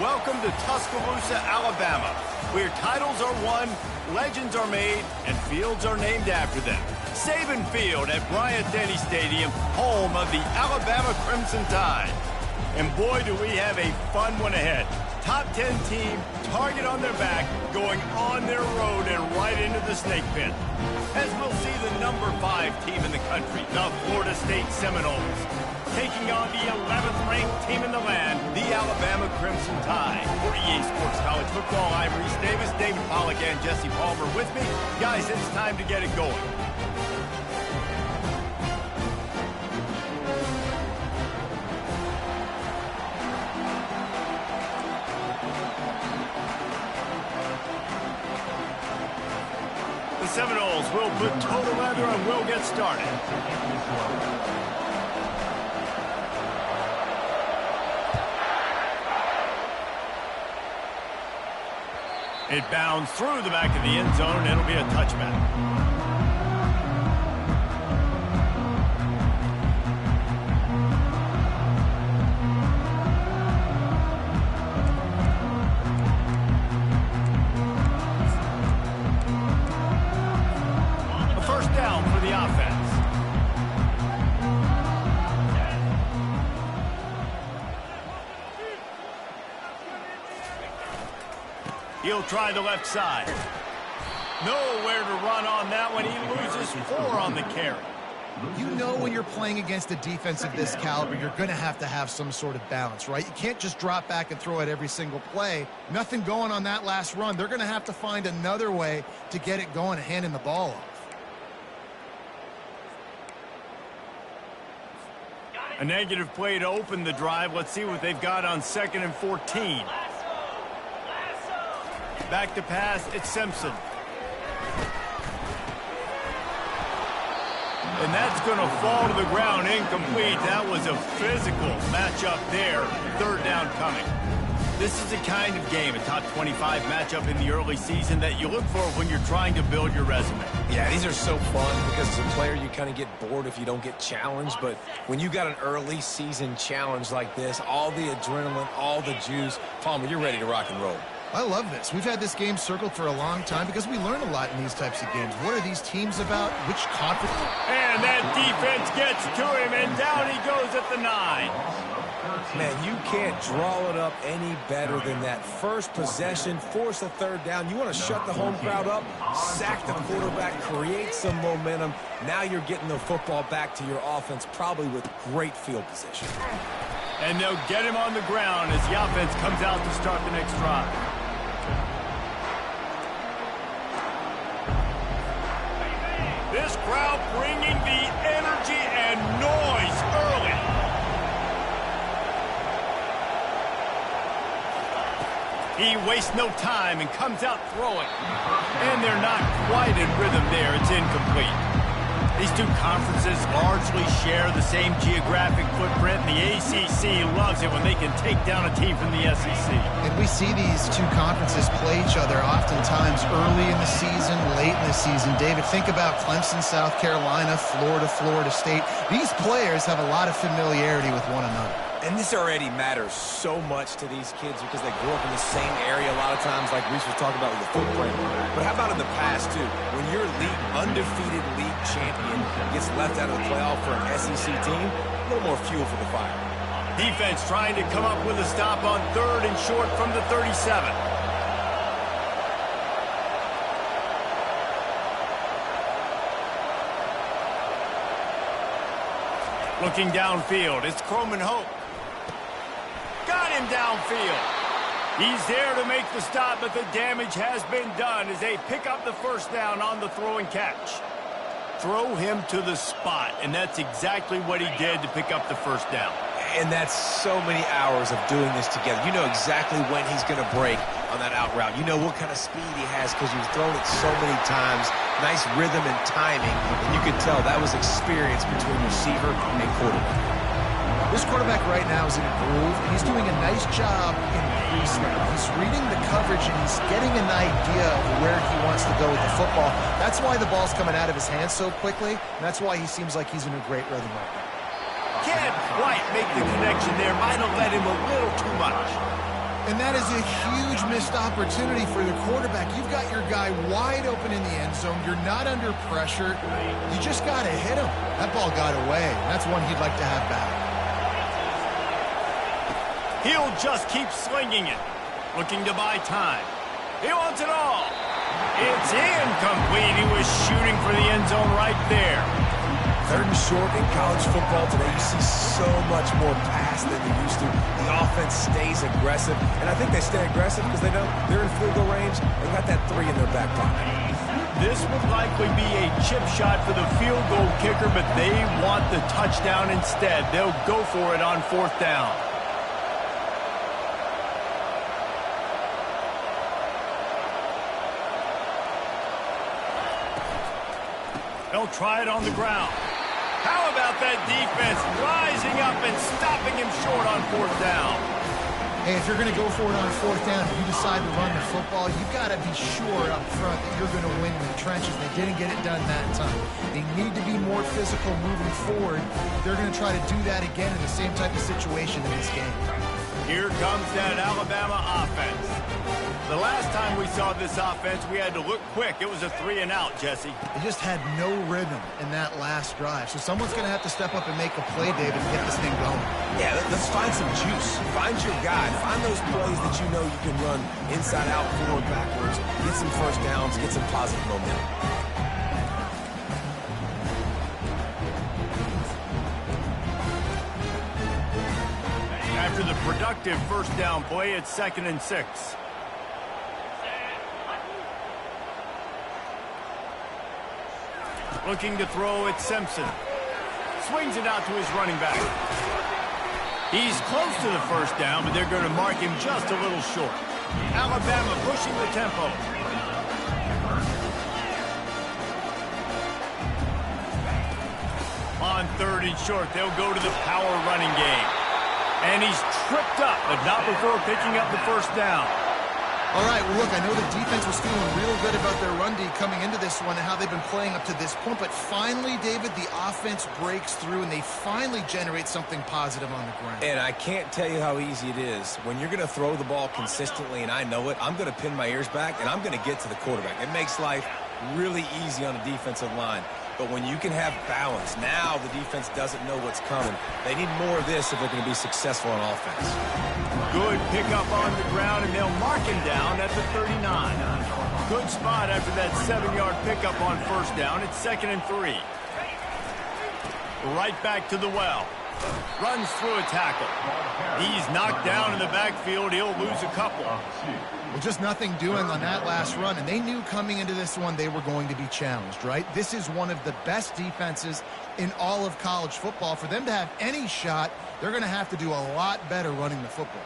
Welcome to Tuscaloosa, Alabama, where titles are won, legends are made, and fields are named after them. Saban Field at Bryant-Denny Stadium, home of the Alabama Crimson Tide. And boy, do we have a fun one ahead. Top 10 team, target on their back, going on their road and right into the snake pit. As we'll see the number 5 team in the country, the Florida State Seminoles, taking on the 11th ranked team in the land, the Alabama Crimson Tide. For EA Sports College Football, I'm Reese Davis, David Pollack, and Jesse Palmer with me. Guys, it's time to get it going. The Seminoles will put total leather and we'll get started. It bounds through the back of the end zone, and it'll be a touchback. A first down for the offense. He'll try the left side. Nowhere to run on that one. He loses 4 on the carry. You know when you're playing against a defense of this caliber, you're going to have some sort of balance, right? You can't just drop back and throw it every single play. Nothing going on that last run. They're going to have to find another way to get it going and handing the ball off. A negative play to open the drive. Let's see what they've got on 2nd and 14. Back to pass, it's Simpson. And that's going to fall to the ground, incomplete. That was a physical matchup there. 3rd down coming. This is the kind of game, a top 25 matchup in the early season that you look for when you're trying to build your resume. Yeah, these are so fun because as a player you kind of get bored if you don't get challenged, but when you got an early season challenge like this, all the adrenaline, all the juice, Palmer, you're ready to rock and roll. I love this. We've had this game circled for a long time because we learn a lot in these types of games. What are these teams about? Which conference? And that defense gets to him, and down he goes at the 9. Man, you can't draw it up any better than that. First possession, force a 3rd down. You want to shut the home crowd up, sack the quarterback, create some momentum. Now you're getting the football back to your offense, probably with great field position. And they'll get him on the ground as the offense comes out to start the next drive. This crowd bringing the energy and noise early. He wastes no time and comes out throwing. And they're not quite in rhythm there. It's incomplete. These two conferences largely share the same geographic footprint, and the ACC loves it when they can take down a team from the SEC. And we see these two conferences play each other oftentimes early in the season, late in the season. David, think about Clemson, South Carolina, Florida, Florida State. These players have a lot of familiarity with one another. And this already matters so much to these kids because they grew up in the same area a lot of times, like Reese was talking about with the footprint. But how about in the past, too? When your undefeated league champion gets left out of the playoff for an SEC team, a little more fuel for the fire. Defense trying to come up with a stop on 3rd and short from the 37. Looking downfield, it's Croman Hope. Got him downfield. He's there to make the stop, but the damage has been done as they pick up the 1st down on the throw and catch. Throw him to the spot, and that's exactly what he did to pick up the 1st down. And that's so many hours of doing this together. You know exactly when he's going to break on that out route. You know what kind of speed he has because you've thrown it so many times. Nice rhythm and timing, and you could tell that was experience between receiver and quarterback. This quarterback right now is in a groove, and he's doing a nice job in pre-snap. He's reading the coverage, and he's getting an idea of where he wants to go with the football. That's why the ball's coming out of his hands so quickly, and that's why he seems like he's in a great rhythm right now. Can't quite make the connection there. Might have let him a little too much. And that is a huge missed opportunity for the quarterback. You've got your guy wide open in the end zone. You're not under pressure. You just got to hit him. That ball got away. That's one he'd like to have back. He'll just keep slinging it, looking to buy time. He wants it all. It's incomplete. He was shooting for the end zone right there. Third and short in college football today, you see so much more pass than you used to. The offense stays aggressive, and I think they stay aggressive because they know they're in field goal range. They got that 3 in their back pocket. This would likely be a chip shot for the field goal kicker, but they want the touchdown instead. They'll go for it on 4th down. They'll try it on the ground. How about that defense rising up and stopping him short on 4th down? Hey, if you're going to go for it on 4th down, if you decide to run the football, you've got to be sure up front that you're going to win in the trenches. They didn't get it done that time. They need to be more physical moving forward. They're going to try to do that again in the same type of situation in this game. Here comes that Alabama offense. The last time we saw this offense, we had to look quick. It was a 3 and out, Jesse. They just had no rhythm in that last drive. So someone's going to have to step up and make a play, David, to get this thing going. Yeah, let's find some juice. Find your guy. Find those plays that you know you can run inside out, forward, backwards. Get some first downs. Get some positive momentum. After the productive first down play, it's 2nd and 6. Looking to throw at Simpson. Swings it out to his running back. He's close to the first down, but they're going to mark him just a little short. Alabama pushing the tempo. On 3rd and short, they'll go to the power running game. And he's tripped up, but not before picking up the first down. All right, well, look, I know the defense was feeling real good about their run D coming into this one and how they've been playing up to this point. But finally, David, the offense breaks through and they finally generate something positive on the ground. And I can't tell you how easy it is. When you're going to throw the ball consistently, and I know it, I'm going to pin my ears back, and I'm going to get to the quarterback. It makes life really easy on a defensive line. But when you can have balance, now the defense doesn't know what's coming. They need more of this if they're going to be successful on offense. Good pickup on the ground, and they'll mark him down at the 39. Good spot after that 7-yard pickup on first down. It's 2nd and 3. Right back to the well. Runs through a tackle. He's knocked down in the backfield. He'll lose a couple. Well, just nothing doing on that last run, and they knew coming into this one they were going to be challenged, right? This is one of the best defenses in all of college football. For them to have any shot, they're going to have to do a lot better running the football.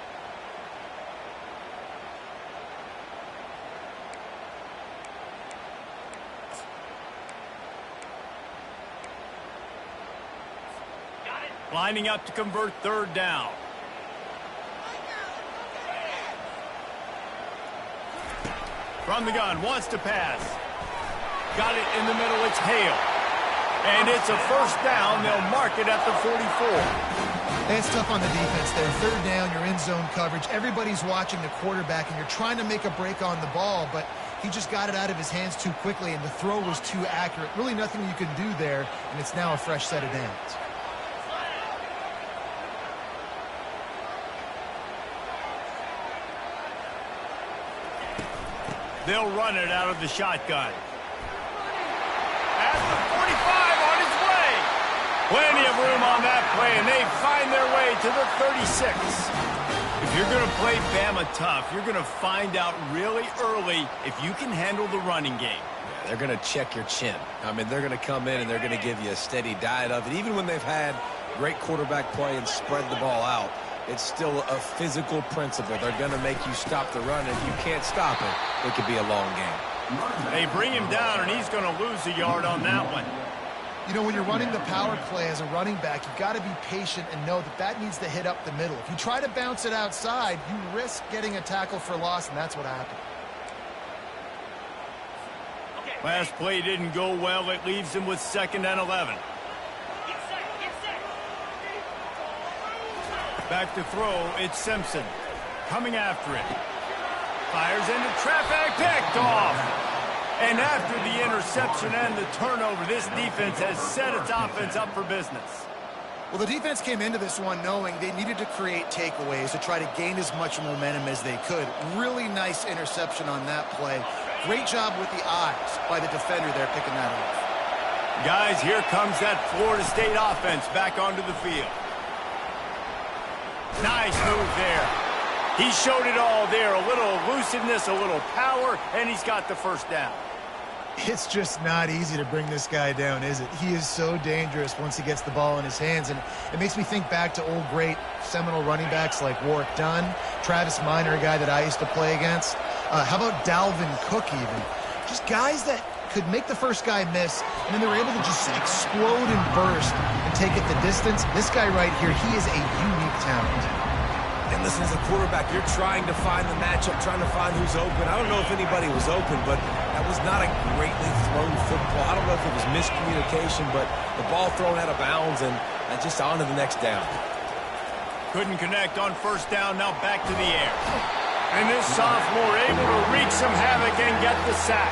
Lining up to convert 3rd down. From the gun, wants to pass. Got it in the middle, it's Hale. And it's a first down, they'll mark it at the 44. It's tough on the defense there. 3rd down, you're in zone coverage. Everybody's watching the quarterback, and you're trying to make a break on the ball, but he just got it out of his hands too quickly, and the throw was too accurate. Really nothing you can do there, and it's now a fresh set of downs. They'll run it out of the shotgun. At the 45 on its way. Plenty of room on that play, and they find their way to the 36. If you're going to play Bama tough, you're going to find out really early if you can handle the running game. Yeah, they're going to check your chin. I mean, they're going to come in and they're going to give you a steady diet of it. Even when they've had great quarterback play and spread the ball out, it's still a physical principle. They're going to make you stop the run. If you can't stop it, it could be a long game. They bring him down, and he's going to lose a yard on that one. You know, when you're running the power play as a running back, you've got to be patient and know that that needs to hit up the middle. If you try to bounce it outside, you risk getting a tackle for loss, and that's what happened. Last play didn't go well. It leaves him with 2nd and 11. Back to throw, it's Simpson. coming after it. Fires into traffic, picked off. And after the interception and the turnover, this defense has set its offense up for business. Well, the defense came into this one knowing they needed to create takeaways to try to gain as much momentum as they could. Really nice interception on that play. Great job with the eyes by the defender there picking that off. Guys, here comes that Florida State offense back onto the field. Nice move there. He showed it all there. A little elusiveness, a little power, and he's got the first down. It's just not easy to bring this guy down, is it? He is so dangerous once he gets the ball in his hands, and it makes me think back to old great seminal running backs like Warwick Dunn, Travis Minor, a guy that I used to play against. How about Dalvin Cook even? Just guys that could make the first guy miss, and then they were able to just explode and burst and take it the distance. This guy right here, he is a unique talent. And listen, as a quarterback, you're trying to find the matchup, trying to find who's open. I don't know if anybody was open, but that was not a greatly thrown football. I don't know if it was miscommunication, but the ball thrown out of bounds and just on to the next down. Couldn't connect on first down, now back to the air. And this sophomore able to wreak some havoc and get the sack.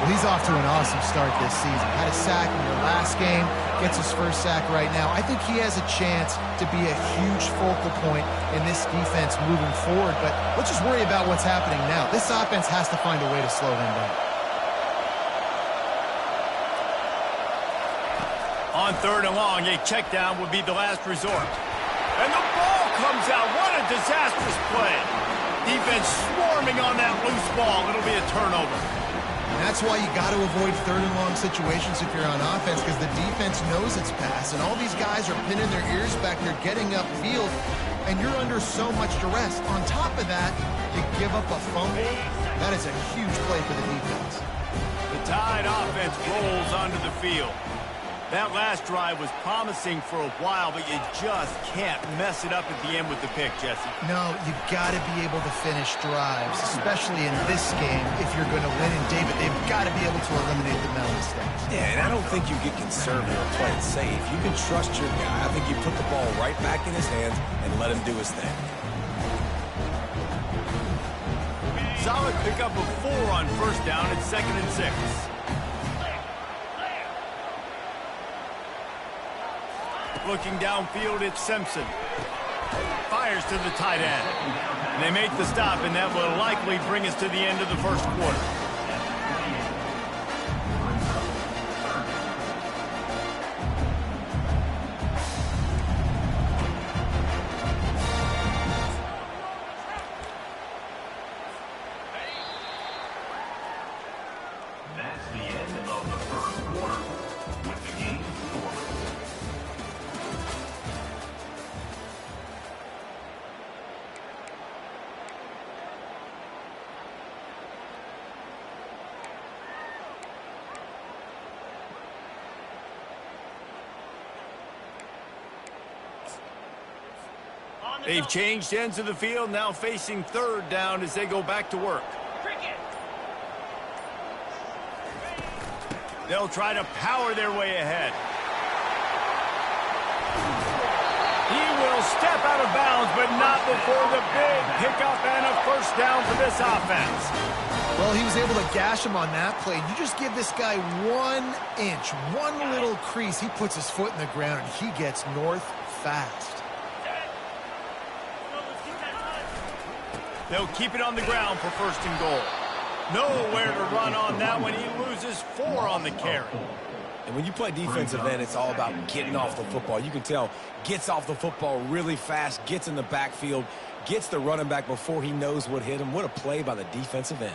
Well, he's off to an awesome start this season. Had a sack in their last game, gets his first sack right now. I think he has a chance to be a huge focal point in this defense moving forward, but let's just worry about what's happening now. This offense has to find a way to slow him down. On third and long, a check down would be the last resort. And the ball comes out. What a disastrous play. Defense swarming on that loose ball. It'll be a turnover. And that's why you got to avoid third and long situations if you're on offense, because the defense knows it's pass, and all these guys are pinning their ears back there getting upfield, and you're under so much duress. On top of that, you give up a fumble. That is a huge play for the defense. The Tide offense rolls onto the field. That last drive was promising for a while, but you just can't mess it up at the end with the pick, Jesse. No, you've got to be able to finish drives, especially in this game. If you're going to win, and David, they've got to be able to eliminate the mental mistakes. Yeah, and I don't think you get conservative or play it safe. You can trust your guy. I think you put the ball right back in his hands and let him do his thing. Solid pickup of 4 on first down at 2nd and 6. Looking downfield, it's Simpson. Fires to the tight end. And they make the stop, and that will likely bring us to the end of the first quarter. That's the end of the first quarter with the game score. They've changed ends of the field, now facing third down as they go back to work. They'll try to power their way ahead. He will step out of bounds, but not before the big pickup and a first down for this offense. Well, he was able to gash him on that play. You just give this guy 1 inch, one little crease, he puts his foot in the ground, and he gets north fast. They'll keep it on the ground for first and goal. Nowhere to run on that one. He loses 4 on the carry. And when you play defensive end, it's all about getting off the football. You can tell, gets off the football really fast, gets in the backfield, gets the running back before he knows what hit him. What a play by the defensive end.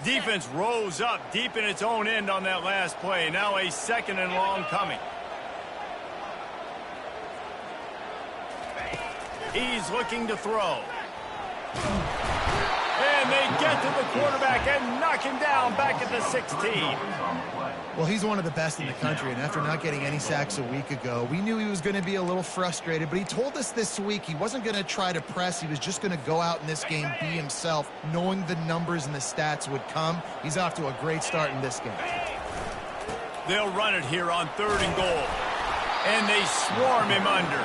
Defense rose up deep in its own end on that last play. Now a 2nd and long coming. He's looking to throw. And they get to the quarterback and knock him down back at the 16. Well, he's one of the best in the country, and after not getting any sacks a week ago, we knew he was going to be a little frustrated, but he told us this week he wasn't going to try to press. He was just going to go out in this game, be himself, knowing the numbers and the stats would come. He's off to a great start in this game. They'll run it here on 3rd and goal, and they swarm him under.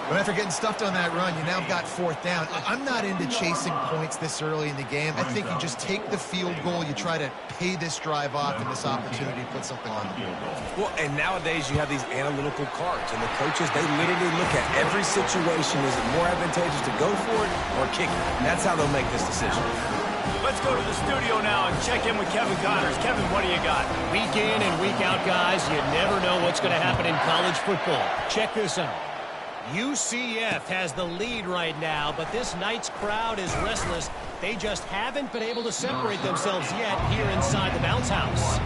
But after getting stuffed on that run, you now got 4th down. I'm not into chasing points this early in the game. I think you just take the field goal. You try to pay this drive off and this opportunity to put something on the board. Well, and nowadays you have these analytical cards, and the coaches, they literally look at every situation. Is it more advantageous to go for it or kick it? That's how they'll make this decision. Let's go to the studio now and check in with Kevin Connors. Kevin, what do you got? Week in and week out, guys, you never know what's going to happen in college football. Check this out. UCF has the lead right now, but this night's crowd is restless. They just haven't been able to separate themselves yet here inside the bounce house.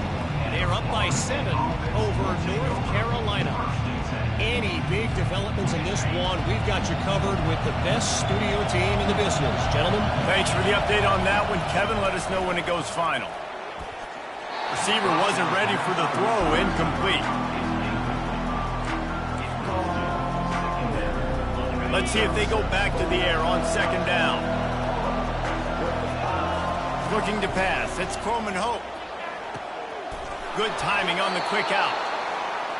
They're up by 7 over North Carolina. Any big developments in this one, we've got you covered with the best studio team in the business. Gentlemen. Thanks for the update on that one. Kevin, let us know when it goes final. Receiver wasn't ready for the throw. Incomplete. Let's see if they go back to the air on 2nd down. Looking to pass. It's Coleman Hope. Good timing on the quick out.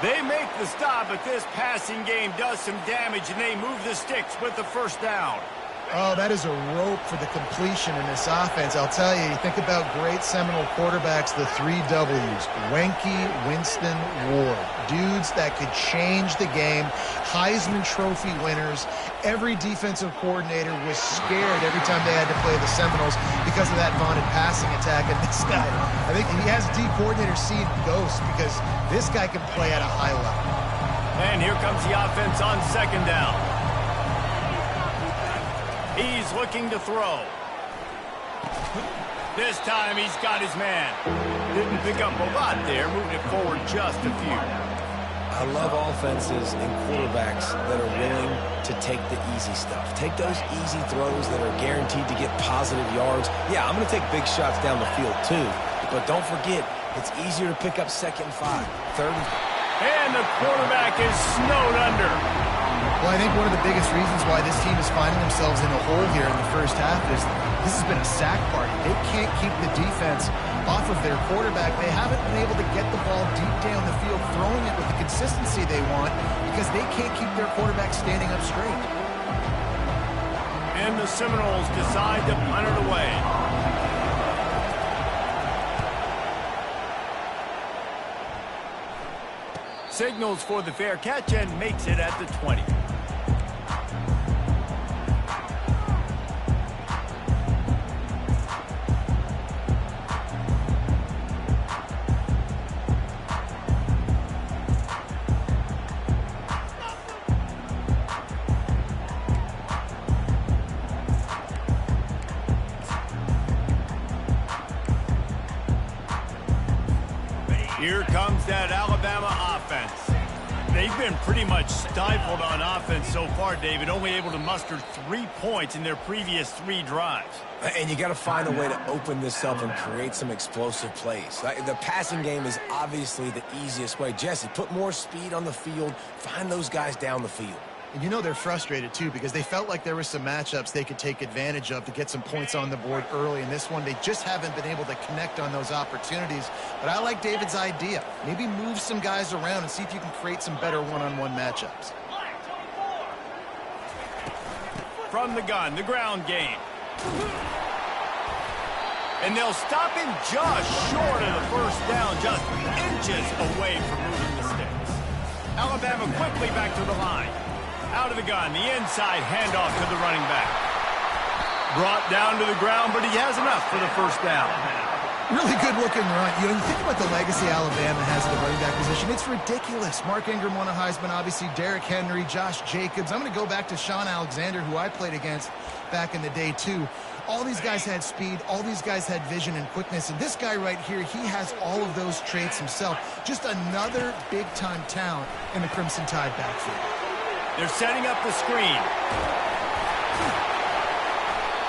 They make the stop, but this passing game does some damage, and they move the sticks with the 1st down. Oh, that is a rope for the completion in this offense. I'll tell you, you think about great Seminole quarterbacks, the 3 W's. Wenke, Winston, Ward. Dudes that could change the game. Heisman Trophy winners. Every defensive coordinator was scared every time they had to play the Seminoles because of that vaunted passing attack. And this guy, I think he has D coordinator seeing ghosts because this guy can play at a high level. And here comes the offense on 2nd down. He's looking to throw. This time he's got his man. Didn't pick up a lot there, moving it forward just a few. I love offenses and quarterbacks that are willing to take the easy stuff. Take those easy throws that are guaranteed to get positive yards. Yeah, I'm going to take big shots down the field too. But don't forget, it's easier to pick up 2nd and 5, 3rd and the quarterback is snowed under. Well, I think one of the biggest reasons why this team is finding themselves in a hole here in the 1st half is this has been a sack party. They can't keep the defense off of their quarterback. They haven't been able to get the ball deep down the field, throwing it with the consistency they want because they can't keep their quarterback standing up straight. And the Seminoles decide to punt it away. Signals for the fair catch and makes it at the 20. Here comes that Alabama offense. They've been pretty much stifled on offense so far, David, only able to muster 3 points in their previous 3 drives. And you got to find a way to open this up and create some explosive plays. The passing game is obviously the easiest way. Jesse, put more speed on the field. Find those guys down the field. And you know they're frustrated, too, because they felt like there were some matchups they could take advantage of to get some points on the board early. In this one, they just haven't been able to connect on those opportunities. But I like David's idea. Maybe move some guys around and see if you can create some better one-on-one matchups. From the gun, the ground game. And they'll stop him just short of the 1st down, just inches away from moving the sticks. Alabama quickly back to the line. Out of the gun, the inside handoff to the running back. Brought down to the ground, but he has enough for the 1st down. Really good looking run. You know, you think about the legacy Alabama has at the running back position. It's ridiculous. Mark Ingram won a Heisman, obviously Derrick Henry, Josh Jacobs. I'm going to go back to Sean Alexander, who I played against back in the day, too. All these guys had speed. All these guys had vision and quickness. And this guy right here, he has all of those traits himself. Just another big-time talent in the Crimson Tide backfield. They're setting up the screen.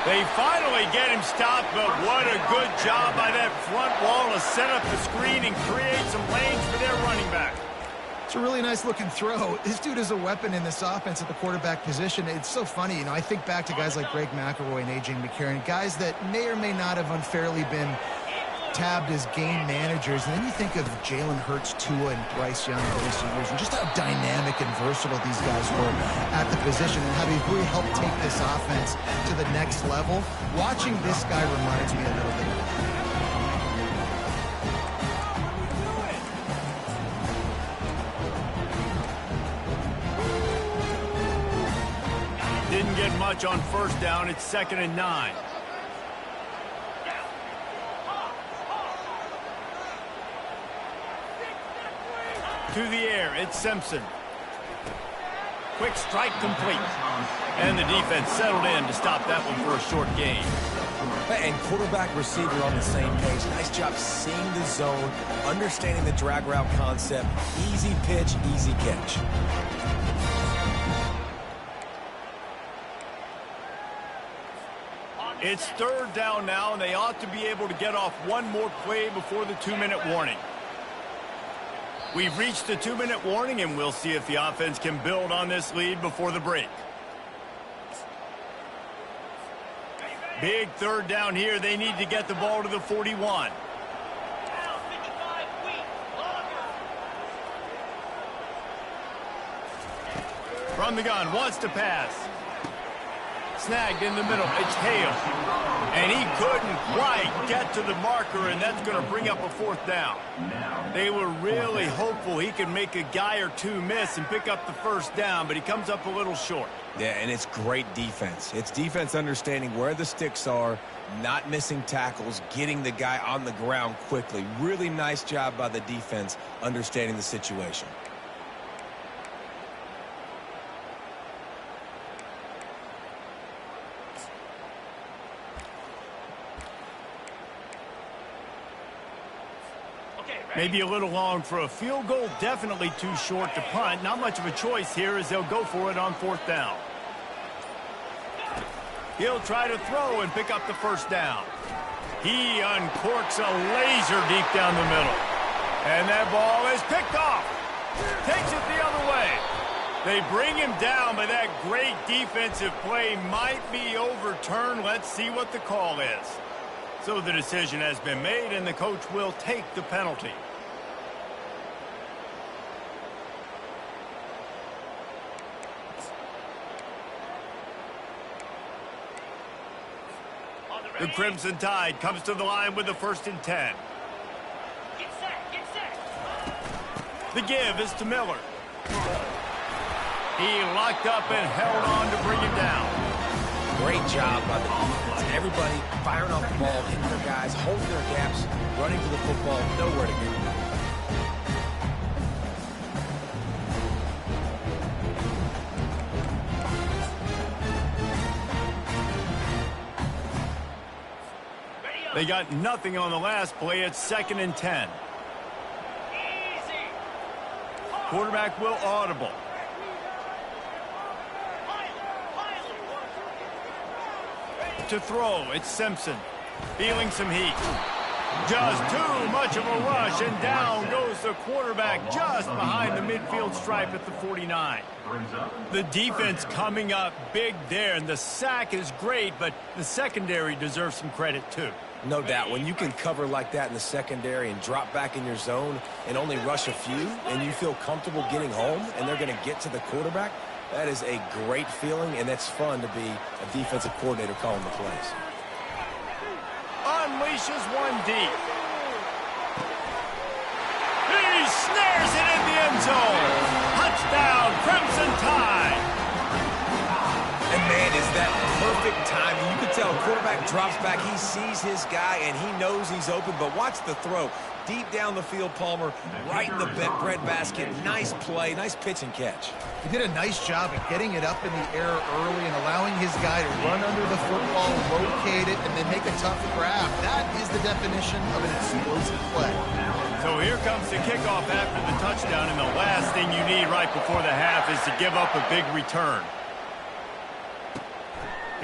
They finally get him stopped, but what a good job by that front wall to set up the screen and create some lanes for their running back. It's a really nice looking throw. This dude is a weapon in this offense at the quarterback position. It's so funny, you know, I think back to guys like Greg McElroy and A.J. McCarron, guys that may or may not have unfairly been tabbed as game managers. And then you think of Jalen Hurts, Tua, and Bryce Young in recent years, and just how dynamic and versatile these guys were at the position and how they've really helped take this offense to the next level. Watching this guy reminds me a little bit of that. Didn't get much on first down. It's 2nd and 9. To the air, it's Simpson. Quick strike complete. And the defense settled in to stop that one for a short gain. And quarterback, receiver on the same page. Nice job seeing the zone, understanding the drag route concept. Easy pitch, easy catch. It's 3rd down now, and they ought to be able to get off one more play before the 2-minute warning. We've reached the 2-minute warning, and we'll see if the offense can build on this lead before the break. Big 3rd down here. They need to get the ball to the 41. From the gun, wants to pass. Snagged in the middle. It's Hale. And he couldn't quite get to the marker, and that's going to bring up a 4th down. They were really hopeful he could make a guy or two miss and pick up the 1st down, but he comes up a little short. Yeah, and it's great defense. It's defense understanding where the sticks are, not missing tackles, getting the guy on the ground quickly. Really nice job by the defense understanding the situation. Maybe a little long for a field goal, definitely too short to punt. Not much of a choice here as they'll go for it on 4th down. He'll try to throw and pick up the 1st down. He uncorks a laser deep down the middle. And that ball is picked off. Takes it the other way. They bring him down, but that great defensive play might be overturned. Let's see what the call is. So the decision has been made, and the coach will take the penalty. The Crimson Tide comes to the line with the 1st and 10. Get set. The give is to Miller. He locked up and held on to bring him down. Great job by the defense. Everybody firing off the ball, hitting their guys, holding their gaps, running to the football, nowhere to go. They got nothing on the last play. It's 2nd and 10. Quarterback will audible. To throw, it's Simpson. Feeling some heat. Just too much of a rush, and down goes the quarterback just behind the midfield stripe at the 49. The defense coming up big there, and the sack is great, but the secondary deserves some credit too. No doubt. When you can cover like that in the secondary and drop back in your zone and only rush a few, and you feel comfortable getting home, and they're going to get to the quarterback, that is a great feeling, and it's fun to be a defensive coordinator calling the plays. Unleashes one deep. He snares it in the end zone. Touchdown, Crimson Tide. And man, is that perfect timing. You can tell quarterback drops back. He sees his guy, and he knows he's open, but watch the throw. Deep down the field, Palmer, right in the bread basket. Nice play, nice pitch and catch. He did a nice job of getting it up in the air early and allowing his guy to run under the football, locate it, and then make a tough grab. That is the definition of an explosive play. So here comes the kickoff after the touchdown, and the last thing you need right before the half is to give up a big return.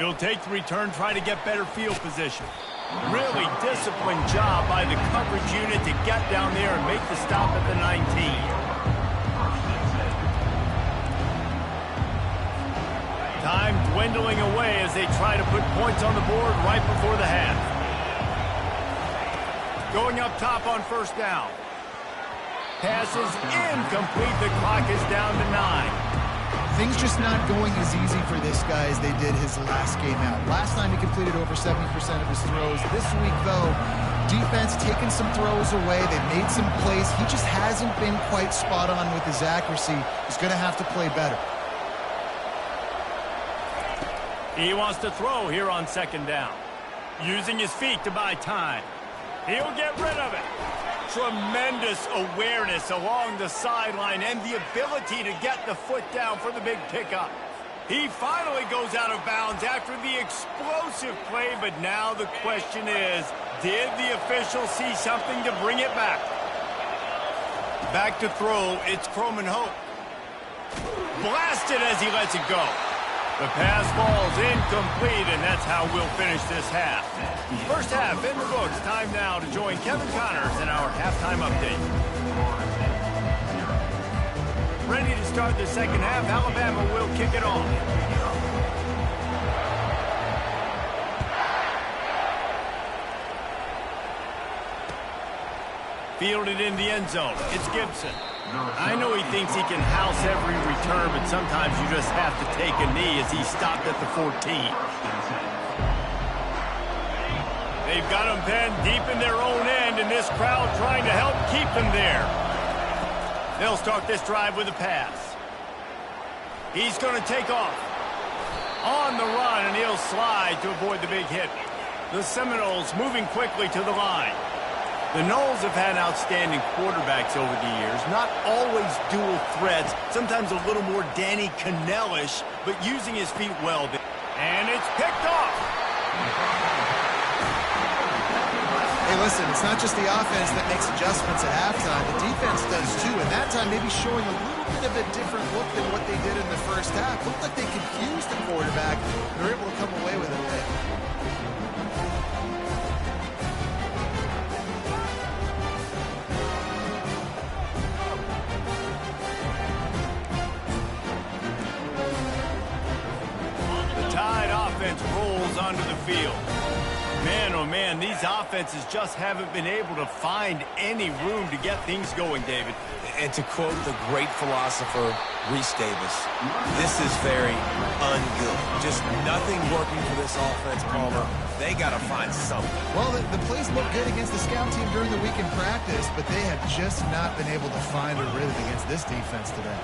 He'll take the return, try to get better field position. Really disciplined job by the coverage unit to get down there and make the stop at the 19. Time dwindling away as they try to put points on the board right before the half. Going up top on first down. Pass is incomplete. The clock is down to 9. Things just not going as easy for this guy as they did his last game out. Last time he completed over 70% of his throws. This week, though, defense taking some throws away. They've made some plays. He just hasn't been quite spot on with his accuracy. He's going to have to play better. He wants to throw here on second down. Using his feet to buy time. He'll get rid of it. Tremendous awareness along the sideline and the ability to get the foot down for the big pickup. He finally goes out of bounds after the explosive play, but now the question is, did the official see something to bring it back? Back to throw, it's Croman Hope. Blasted as he lets it go. The pass falls incomplete, and that's how we'll finish this half. First half in the books. Time now to join Kevin Connors in our halftime update. Ready to start the second half. Alabama will kick it off. Fielded in the end zone. It's Gibson. I know he thinks he can house every return, but sometimes you just have to take a knee as he stopped at the 14. They've got him penned deep in their own end, and this crowd trying to help keep them there. They'll start this drive with a pass. He's going to take off. On the run, and he'll slide to avoid the big hit. The Seminoles moving quickly to the line. The Noles have had outstanding quarterbacks over the years. Not always dual threats. Sometimes a little more Danny Cannell-ish, but using his feet well. And it's picked off. Hey, listen, it's not just the offense that makes adjustments at halftime. The defense does too, and that time maybe showing a little bit of a different look than what they did in the first half. Looked like they confused the quarterback. They were able to come away with it. Rolls onto the field. Man, oh man, these offenses just haven't been able to find any room to get things going, David. And to quote the great philosopher, Reese Davis, this is very ungood. Just nothing working for this offense, Palmer. They got to find something. Well, the plays look good against the scout team during the week in practice, but they have just not been able to find a rhythm against this defense today.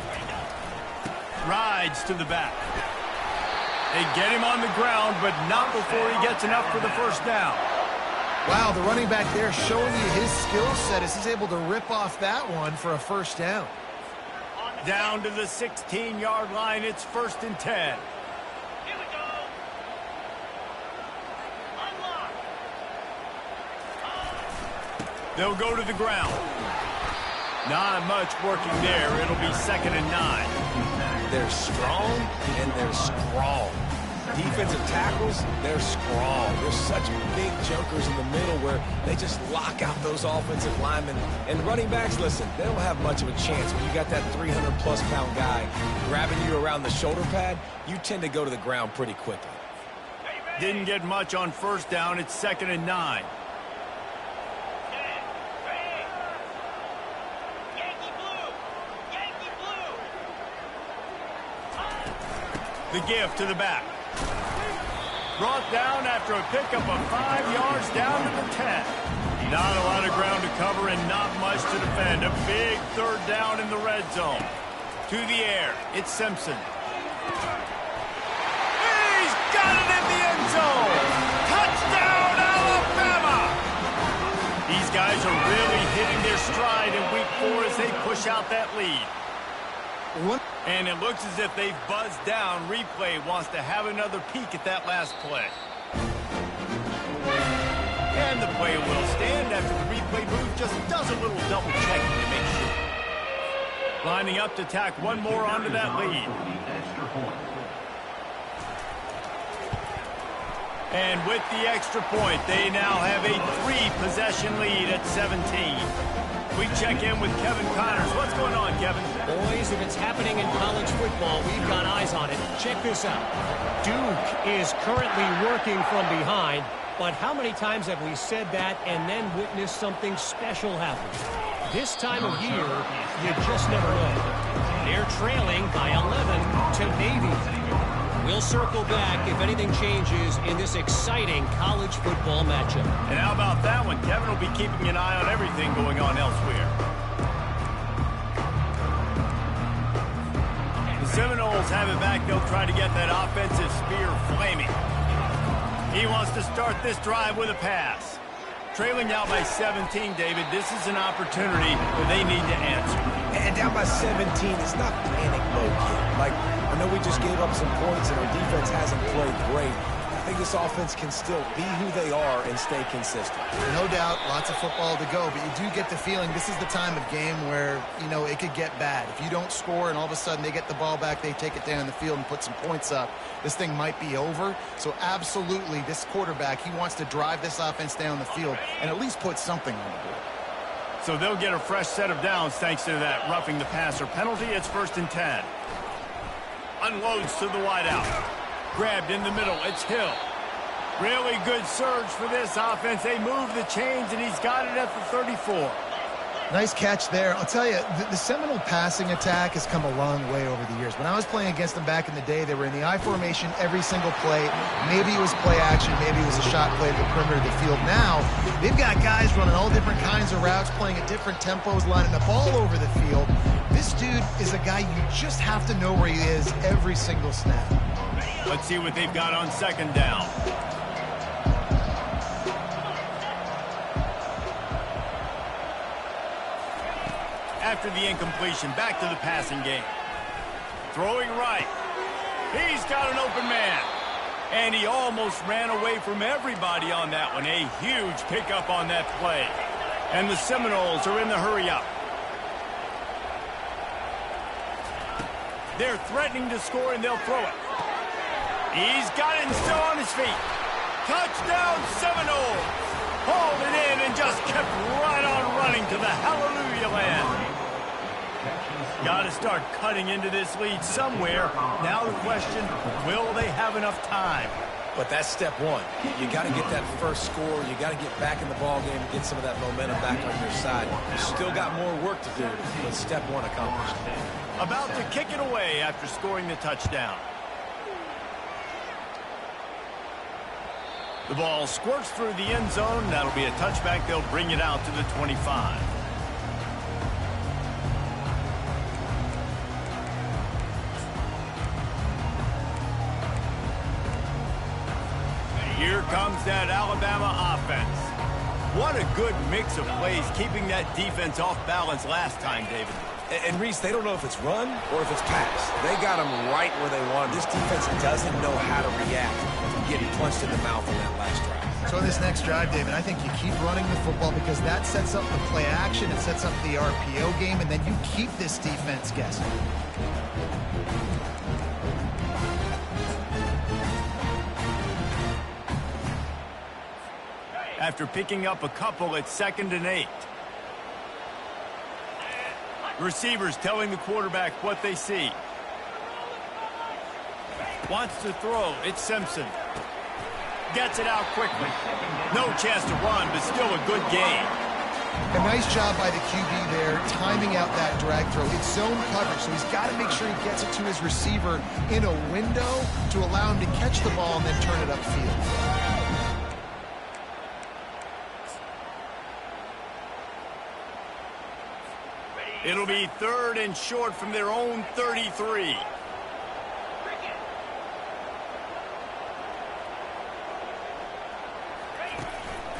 Rides to the back. They get him on the ground, but not before he gets enough for the first down. Wow, the running back there showing you his skill set as he's able to rip off that one for a first down. Down to the 16-yard line, it's 1st and 10. Here we go. Unlock. They'll go to the ground. Not much working there. It'll be 2nd and 9. They're strong and they're strong. Defensive tackles, they're strong. They're such big junkers in the middle where they just lock out those offensive linemen. And running backs, listen, they don't have much of a chance. When you got that 300-plus pound guy grabbing you around the shoulder pad, you tend to go to the ground pretty quickly. Didn't get much on first down. It's 2nd and 9. The give to the back. Brought down after a pickup of 5 yards down to the 10. Not a lot of ground to cover and not much to defend. A big 3rd down in the red zone. To the air, it's Simpson. He's got it in the end zone. Touchdown, Alabama! These guys are really hitting their stride in week 4 as they push out that lead. And it looks as if they've buzzed down. Replay wants to have another peek at that last play. And the play will stand after the replay booth just does a little double checking to make sure. Lining up to tack one more onto that lead. And with the extra point, they now have a 3-possession lead at 17. We check in with Kevin Connors. What's going on, Kevin? Boys, if it's happening in college football, we've got eyes on it. Check this out. Duke is currently working from behind, but how many times have we said that and then witnessed something special happen? This time of year, you just never know. They're trailing by 11 to Navy. We'll circle back if anything changes in this exciting college football matchup. And how about that one? Kevin will be keeping an eye on everything going on elsewhere. The Seminoles have it back. They'll try to get that offensive spear flaming. He wants to start this drive with a pass. Trailing now by 17, David. This is an opportunity where they need to answer. And down by 17, it's not panic mode yet. Like, I know we just gave up some points and our defense hasn't played great. I think this offense can still be who they are and stay consistent. No doubt, lots of football to go, but you do get the feeling this is the time of game where, you know, it could get bad. If you don't score and all of a sudden they get the ball back, they take it down the field and put some points up, this thing might be over. So absolutely, this quarterback, he wants to drive this offense down the field and at least put something on the board. So they'll get a fresh set of downs thanks to that roughing the passer penalty. It's 1st and 10. Unloads to the wideout. Grabbed in the middle. It's Hill. Really good surge for this offense. They move the chains, and he's got it at the 34. Nice catch there. I'll tell you, the Seminole passing attack has come a long way over the years. When I was playing against them back in the day, they were in the I formation every single play. Maybe it was play action. Maybe it was a shot play to the perimeter of the field. Now, they've got guys running all different kinds of routes, playing at different tempos, lining up all over the field. This dude is a guy you just have to know where he is every single snap. Let's see what they've got on 2nd down. After the incompletion, back to the passing game. Throwing right. He's got an open man. And he almost ran away from everybody on that one. A huge pickup on that play. And the Seminoles are in the hurry up. They're threatening to score, and they'll throw it. He's got it and still on his feet. Touchdown, Seminoles! Hauled it in and just kept right on running to the hallelujah land. Got to start cutting into this lead somewhere. Now the question, will they have enough time? But that's step one. You got to get that first score. You got to get back in the ball game and get some of that momentum back on your side. You still got more work to do, but step one accomplished. About to kick it away after scoring the touchdown. The ball squirts through the end zone. That'll be a touchback. They'll bring it out to the 25. Here comes that Alabama offense. What a good mix of plays, keeping that defense off balance last time, David. And Reese, they don't know if it's run or if it's pass. They got them right where they want them. This defense doesn't know how to react from getting punched in the mouth on that last drive. So this next drive, David, I think you keep running the football because that sets up the play action, it sets up the RPO game, and then you keep this defense guessing. After picking up a couple, it's 2nd and 8. Receivers telling the quarterback what they see. Wants to throw. It's Simpson. Gets it out quickly. No chance to run, but still a good game. A nice job by the QB there, timing out that drag throw. It's zone coverage, so he's got to make sure he gets it to his receiver in a window to allow him to catch the ball and then turn it upfield. It'll be 3rd and short from their own 33.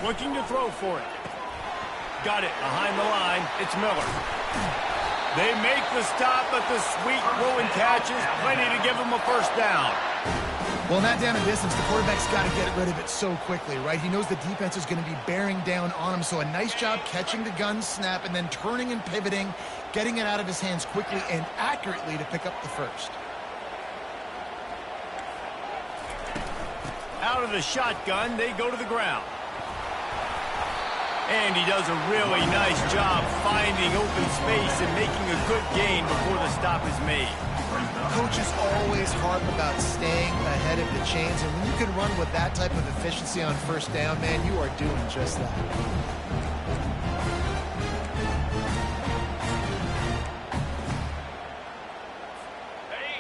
Looking to throw for it. Got it behind the line. It's Miller. They make the stop, but the sweet throw and catch is plenty to give them a first down. Well, in that down and distance, the quarterback's got to get rid of it so quickly, right? He knows the defense is going to be bearing down on him, so a nice job catching the gun snap and then turning and pivoting, getting it out of his hands quickly and accurately to pick up the first. Out of the shotgun, they go to the ground. And he does a really nice job finding open space and making a good gain before the stop is made. Coaches always harp about staying ahead of the chains, and when you can run with that type of efficiency on first down, man, you are doing just that.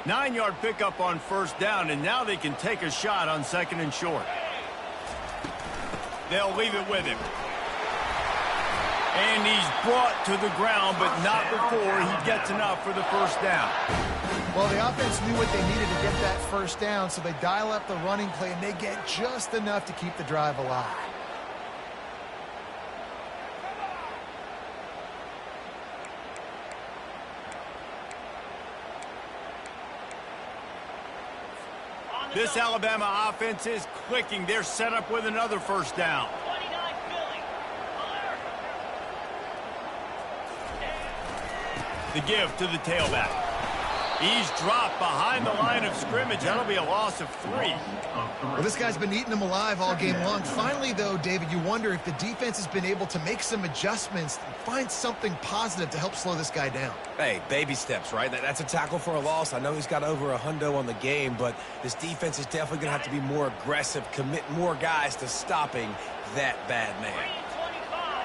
9-yard pickup on first down, and now they can take a shot on second and short. They'll leave it with him. And he's brought to the ground, but not before he gets enough for the first down. Well, the offense knew what they needed to get that first down, so they dial up the running play, and they get just enough to keep the drive alive. This Alabama offense is clicking. They're set up with another first down. 29 Philly. Alert. The give to the tailback. He's dropped behind the line of scrimmage. That'll be a loss of 3. Well, this guy's been eating them alive all game long. Finally, though, David, you wonder if the defense has been able to make some adjustments and find something positive to help slow this guy down. Hey, baby steps, right? That's a tackle for a loss. I know he's got over a hundo on the game, but this defense is definitely going to have to be more aggressive, commit more guys to stopping that bad man. 25.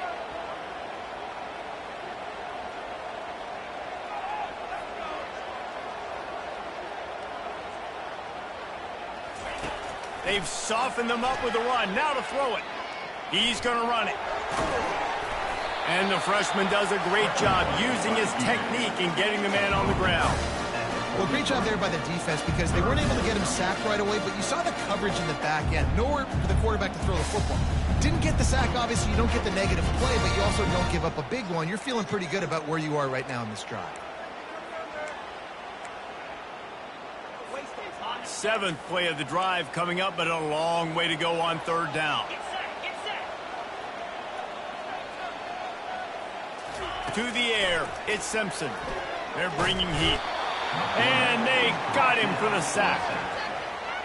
They've softened them up with the run. Now to throw it. He's going to run it. And the freshman does a great job using his technique and getting the man on the ground. Well, great job there by the defense because they weren't able to get him sacked right away, but you saw the coverage in the back end. Nowhere for the quarterback to throw the football. Didn't get the sack, obviously. You don't get the negative play, but you also don't give up a big one. You're feeling pretty good about where you are right now in this drive. 7th play of the drive coming up, but a long way to go on third down. Get set. Get set. To the air, it's Simpson. They're bringing heat. And they got him for the sack.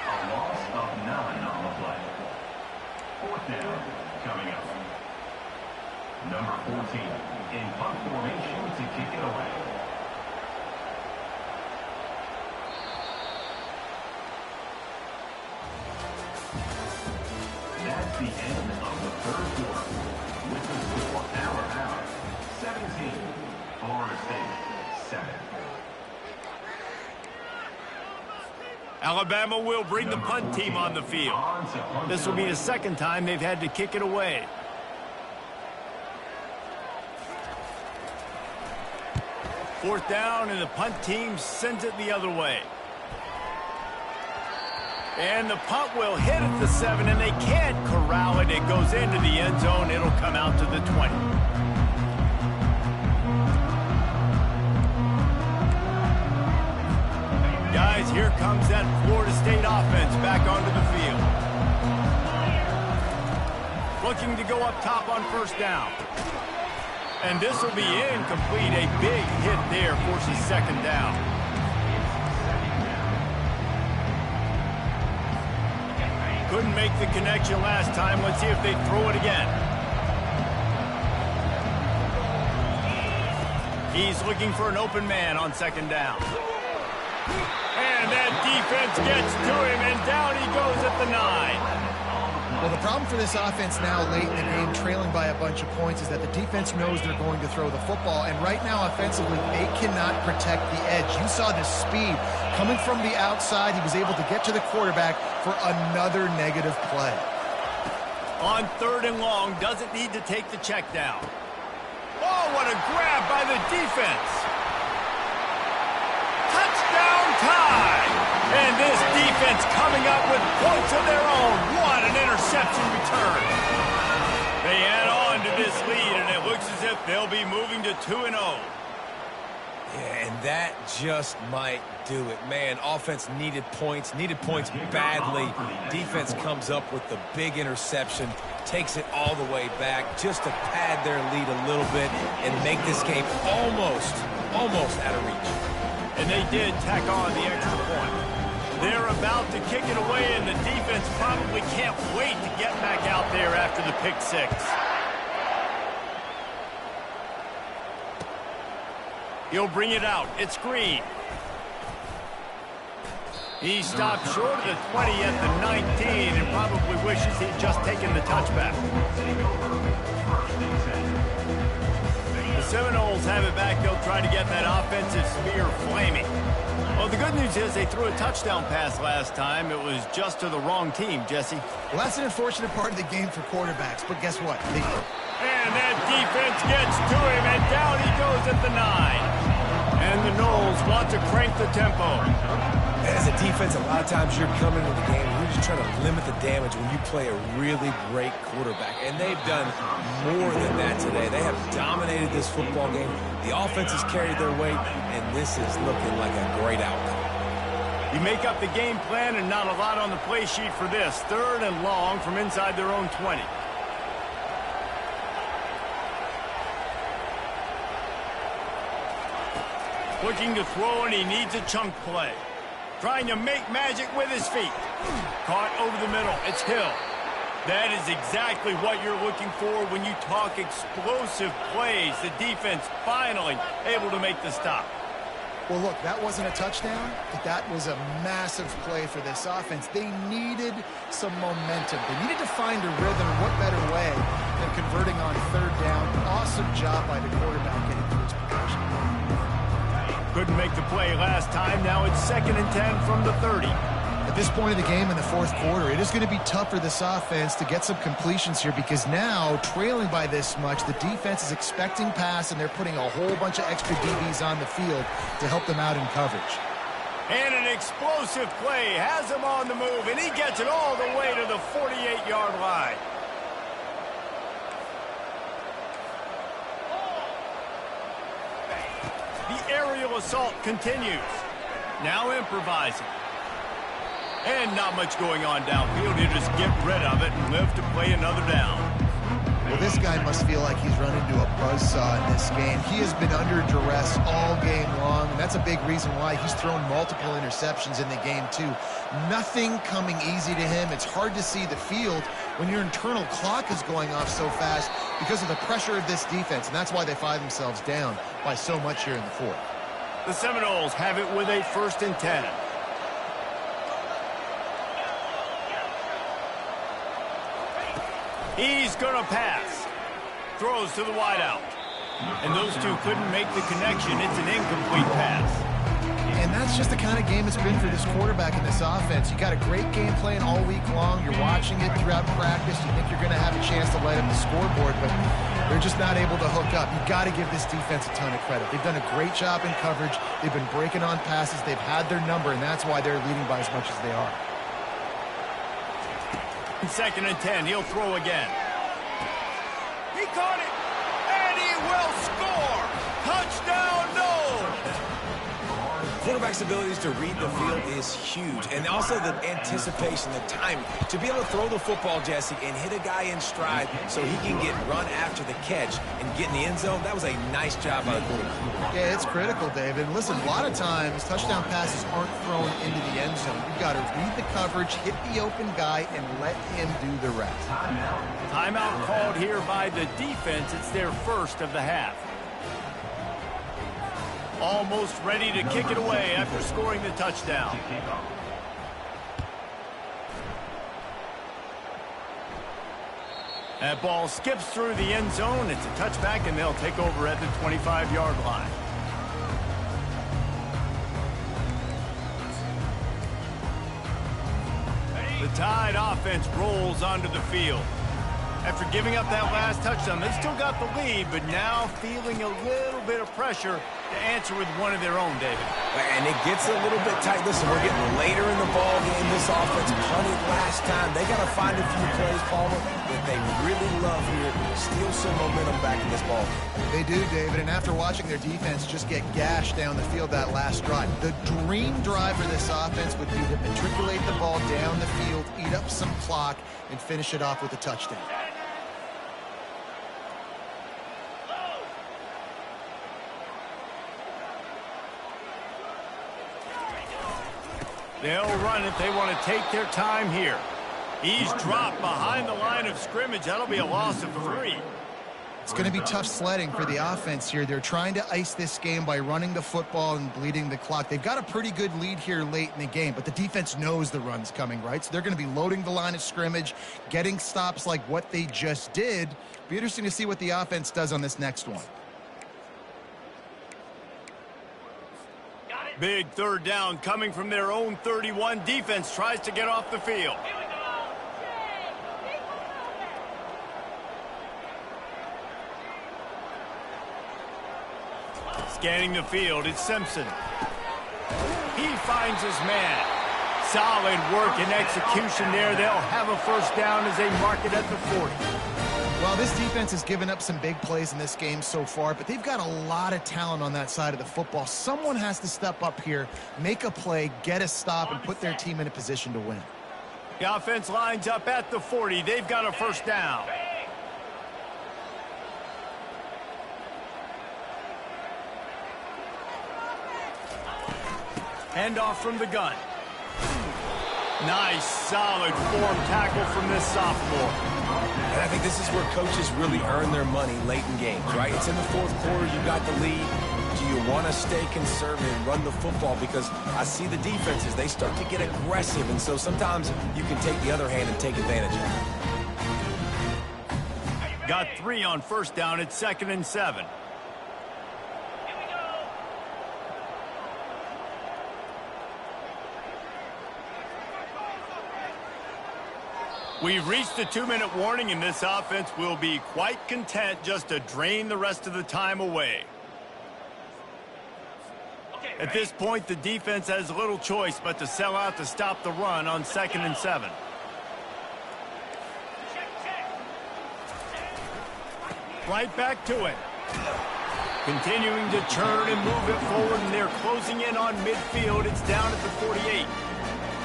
A loss of 9 on the play. 4th down coming up. Number 14 in punt formation to kick it away. That's the end of the third quarter. With the score, Alabama 17, Florida State 7. Alabama will bring the punt team on the field. This will be the second time they've had to kick it away. Fourth down, and the punt team sends it the other way. And the punt will hit at the 7, and they can't corral it. It goes into the end zone. It'll come out to the 20. Guys, here comes that Florida State offense back onto the field. Looking to go up top on first down. And this will be incomplete. A big hit there forces second down. Couldn't make the connection last time. Let's see if they throw it again. He's looking for an open man on second down. And that defense gets to him, and down he goes at the 9. Well, the problem for this offense now late in the game, trailing by a bunch of points, is that the defense knows they're going to throw the football. And right now, offensively, they cannot protect the edge. You saw the speed coming from the outside. He was able to get to the quarterback for another negative play. On third and long, doesn't need to take the check down. Oh, what a grab by the defense. Touchdown tie. And this defense coming up with points of their own. What an interception return. They add on to this lead, and it looks as if they'll be moving to 2-0. Yeah, and that just might do it. Man, offense needed points badly. Defense comes up with the big interception, takes it all the way back just to pad their lead a little bit and make this game almost out of reach. And they did tack on the extra point. They're about to kick it away, and the defense probably can't wait to get back out there after the pick six. He'll bring it out. It's Green. He stopped short of the 20 at the 19 and probably wishes he'd just taken the touchback. The Seminoles have it back. They'll try to get that offensive spear flaming. Well, the good news is they threw a touchdown pass last time. It was just to the wrong team, Jesse. Well, that's an unfortunate part of the game for quarterbacks, but guess what? And that defense gets to him, and down he goes at the 9. And the Noles want to crank the tempo. As a defense, a lot of times you're coming into the game and you're just trying to limit the damage when you play a really great quarterback. And they've done more than that today. They have dominated this football game. The offense has carried their weight, and this is looking like a great outcome. You make up the game plan and not a lot on the play sheet for this. 3rd and long from inside their own 20. Looking to throw, and he needs a chunk play. Trying to make magic with his feet. Caught over the middle. It's Hill. That is exactly what you're looking for when you talk explosive plays. The defense finally able to make the stop. Well, look, that wasn't a touchdown, but that was a massive play for this offense. They needed some momentum. They needed to find a rhythm. What better way than converting on 3rd down? Awesome job by the quarterback getting through his progression. Couldn't make the play last time. Now it's 2nd and 10 from the 30. At this point of the game in the 4th quarter, it is going to be tough for this offense to get some completions here because now, trailing by this much, the defense is expecting pass, and they're putting a whole bunch of extra DBs on the field to help them out in coverage. And an explosive play has him on the move, and he gets it all the way to the 48-yard line. The aerial assault continues. Now improvising. And not much going on downfield. He'll just get rid of it and live to play another down. Well, this guy must feel like he's run into a buzzsaw in this game. He has been under duress all game long, and that's a big reason why he's thrown multiple interceptions in the game, too. Nothing coming easy to him. It's hard to see the field when your internal clock is going off so fast because of the pressure of this defense, and that's why they find themselves down by so much here in the 4th. The Seminoles have it with a 1st and 10. He's going to pass. Throws to the wideout. And those two couldn't make the connection. It's an incomplete pass. And that's just the kind of game it's been for this quarterback in this offense. You got a great game plan all week long. You're watching it throughout practice. You think you're going to have a chance to light up the scoreboard, but they're just not able to hook up. You've got to give this defense a ton of credit. They've done a great job in coverage. They've been breaking on passes. They've had their number, and that's why they're leading by as much as they are. 2nd and 10. He'll throw again. He caught it, and he will score. Touchdown, Noles. Quarterback's abilities to read the field is huge, and also the anticipation, the timing. To be able to throw the football, Jesse, and hit a guy in stride so he can get run after the catch and get in the end zone, that was a nice job by the quarterback. Yeah, it's critical, David. And listen, a lot of times, touchdown passes aren't thrown into the end zone. You've got to read the coverage, hit the open guy, and let him do the rest. Timeout called here by the defense. It's their 1st of the half. Almost ready to kick it away after scoring the touchdown. That ball skips through the end zone. It's a touchback, and they'll take over at the 25-yard line. The Tide offense rolls onto the field. After giving up that last touchdown, they still got the lead, but now feeling a little bit of pressure to answer with one of their own, David. And it gets a little bit tight. Listen, we're getting later in the ball game. This offense punted last time. They got to find a few plays, Palmer, that they really love here. Steal some momentum back in this ball game. They do, David, and after watching their defense just get gashed down the field that last drive, the dream drive for this offense would be to matriculate the ball down the field, eat up some clock, and finish it off with a touchdown. They'll run it. They want to take their time here. He's dropped behind the line of scrimmage. That'll be a loss of 3. It's going to be tough sledding for the offense here. They're trying to ice this game by running the football and bleeding the clock. They've got a pretty good lead here late in the game, but the defense knows the run's coming, right? So they're going to be loading the line of scrimmage, getting stops like what they just did. Be interesting to see what the offense does on this next one. Big third down coming from their own 31. Defense tries to get off the field. Scanning the field, it's Simpson. He finds his man. Solid work and execution there. They'll have a first down as they mark it at the 40. Well, this defense has given up some big plays in this game so far, but they've got a lot of talent on that side of the football. Someone has to step up here, make a play, get a stop, and put their team in a position to win. The offense lines up at the 40. They've got a first down. Handoff from the gun. Nice, solid form tackle from this sophomore. And I think this is where coaches really earn their money late in games, right? It's in the fourth quarter. You got the lead. Do you want to stay conservative and run the football? Because I see the defenses, they start to get aggressive, and so sometimes you can take the other hand and take advantage of it. Got 3 on first down. It's 2nd and 7. We've reached the 2-minute warning, and this offense will be quite content just to drain the rest of the time away. At this point, the defense has little choice but to sell out to stop the run on 2nd and 7. Right back to it. Continuing to turn and move it forward, and they're closing in on midfield. It's down at the 48.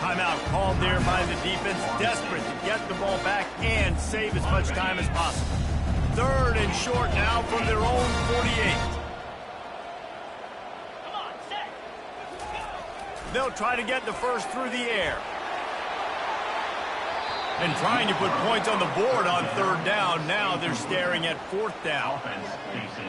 Timeout called there by the defense, desperate to get the ball back and save as much time as possible. 3rd and short now from their own 48. They'll try to get the first through the air. And trying to put points on the board on 3rd down. Now they're staring at 4th down.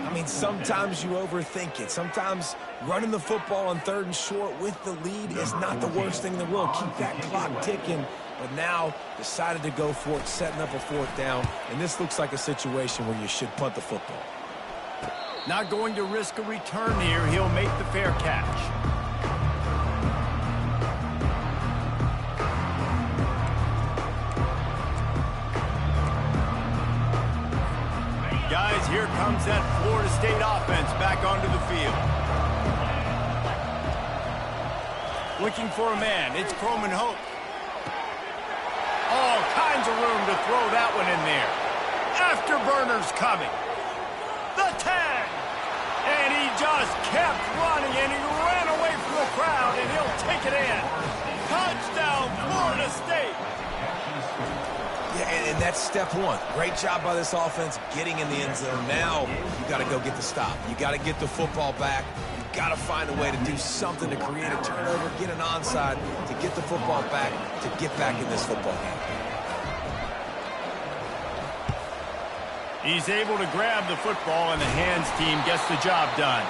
I mean, sometimes you overthink it. Sometimes running the football on 3rd and short with the lead is not the worst thing in the world. Keep that clock ticking. But now decided to go for it, setting up a 4th down. And this looks like a situation where you should punt the football. Not going to risk a return here. He'll make the fair catch. Guys, here comes that Florida State offense back onto the field. Looking for a man. It's Croman Hope. All kinds of room to throw that one in there. Afterburners coming. The 10. And he just kept running, and he ran away from the crowd, and he'll take it in. Touchdown, Florida State. Yeah, and that's step 1. Great job by this offense getting in the end zone. Now you got to go get the stop. You got to get the football back. You got to find a way to do something to create a turnover, get an onside, to get the football back, to get back in this football game. He's able to grab the football, and the hands team gets the job done.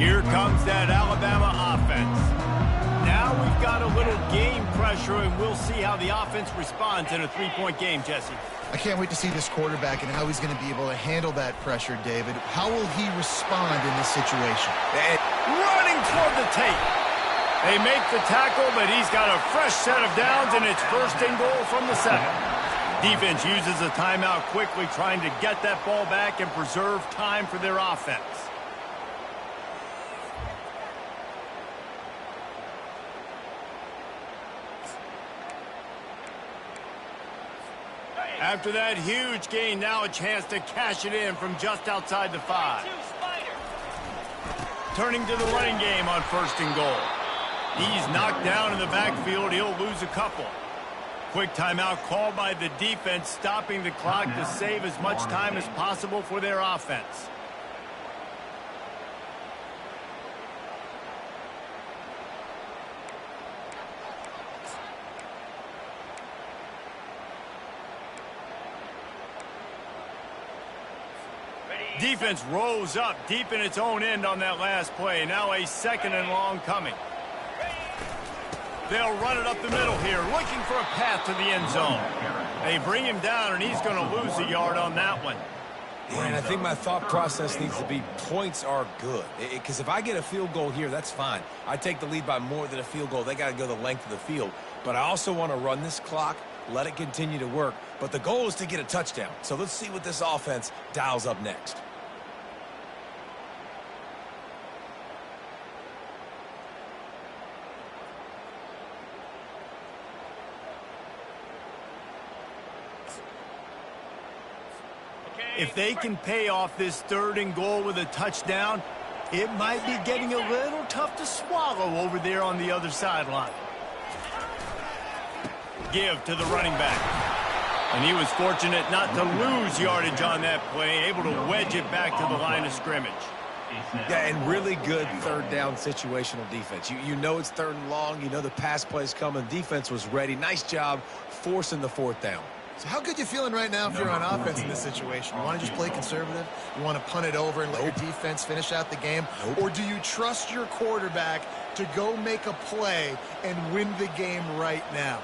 Here comes that Alabama offense. Now we've got a little game pressure, and we'll see how the offense responds in a 3-point game, Jesse. I can't wait to see this quarterback and how he's going to be able to handle that pressure, David. How will he respond in this situation? Running toward the tape. They make the tackle, but he's got a fresh set of downs, and it's 1st and goal from the 7. Defense uses a timeout quickly, trying to get that ball back and preserve time for their offense. After that huge gain, now a chance to cash it in from just outside the 5. Turning to the running game on 1st and goal. He's knocked down in the backfield. He'll lose a couple. Quick timeout called by the defense, stopping the clock to save as much time as possible for their offense. Defense rolls up deep in its own end on that last play. Now a 2nd and long coming. They'll run it up the middle here, looking for a path to the end zone. They bring him down, and he's going to lose a yard on that one. Yeah, and I think my thought process needs to be points are good. Because if I get a field goal here, that's fine. I take the lead by more than a field goal. They got to go the length of the field. But I also want to run this clock, let it continue to work. But the goal is to get a touchdown. So let's see what this offense dials up next. If they can pay off this 3rd and goal with a touchdown, it might be getting a little tough to swallow over there on the other sideline. Give to the running back. And he was fortunate not to lose yardage on that play, able to wedge it back to the line of scrimmage. Yeah, and really good 3rd down situational defense. You know it's 3rd and long. You know the pass play's coming. Defense was ready. Nice job forcing the 4th down. So how good you feeling right now if you're on offense in this situation? You want to just play conservative? You want to punt it over and let your defense finish out the game? Or do you trust your quarterback to go make a play and win the game right now?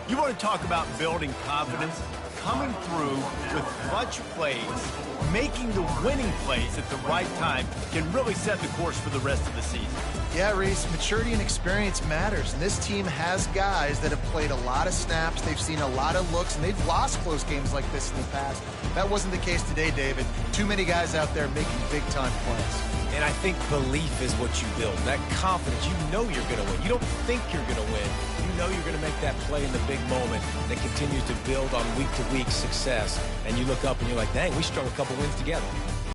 You want to talk about building confidence? Coming through with clutch plays, making the winning plays at the right time can really set the course for the rest of the season. Yeah, Reese, maturity and experience matters, and this team has guys that have played a lot of snaps, they've seen a lot of looks, and they've lost close games like this in the past. That wasn't the case today, David. Too many guys out there making big-time plays. And I think belief is what you build. That confidence, you know you're going to win. You don't think you're going to win. You know you're going to make that play in the big moment that continues to build on week-to-week success. And you look up and you're like, dang, we strung a couple wins together.